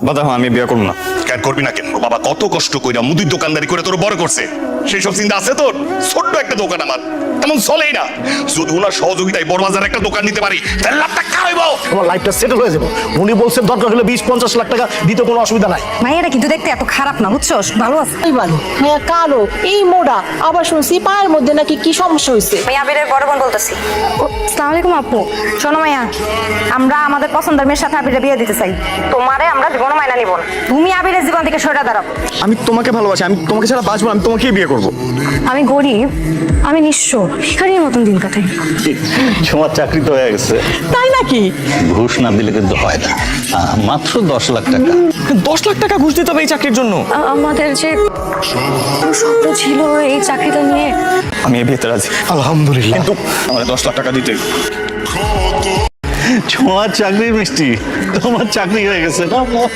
বাবা আমি বিয়ে করবো না। কেন করবি না কেন? বাবা কত কষ্ট কইরা মুদির দোকানদারি করে তোর বড় করছে, সেই সব চিন্তা আছে তোর? ছোট্ট একটা দোকান আমার, তেমন চলেই না। যদি ওনার সহযোগিতায় বড় বাজার একটা দোকান নিতে পারি তাহলে লাভটা খাওয়াইবো। তোমার লাইফটা সেটেল হয়ে যাবে। উনি বলছেন দরকার হলে 20-50 লাখ টাকা দিতে কোনো অসুবিধা নাই। মাইয়াটা কিন্তু দেখতে এত খারাপ না, বুঝছস? ভালো আছে। এই ভালো হ্যাঁ, কালো এই মোড়া, আবার শুনছি পায়ের মধ্যে নাকি কি সমস্যা হয়েছে। আমি আবিরের বড় বোন বলতেছি। আসসালামু আলাইকুম আপু। শোনো মাইয়া, আমরা আমাদের পছন্দের মেয়ের সাথে আবিরের বিয়ে দিতে চাই। তোমারে আমরা জীবন মাইনা নিব না। তুমি আবিরের জীবন থেকে সরে দাঁড়াও। আমি তোমাকে ভালোবাসি, আমি তোমাকে ছাড়া বাঁচবো না, আমি তোমাকেই বিয়ে করবো। আমি গরিব, আমি নিঃস্ব, ভিখারির মতন দিন কাটাই। তোমার চাকরি তো হয়ে গেছে। তাই নাকি? ঘুষ না দিলে কিন্তু হয় না। মাত্র 10 লাখ টাকা। 10 লাখ টাকা ঘুষ দিতে হবে এই চাকরির জন্য? আমাদের যে স্বপ্ন ছিল এই চাকরিটা নিয়ে। আমি এই বিয়েতে রাজি, আলহামদুলিল্লাহ। কিন্তু আমার 10 লাখ টাকা দিতে। তোমার চাকরি মিষ্টি, তোমার চাকরি হয়ে গেছে না।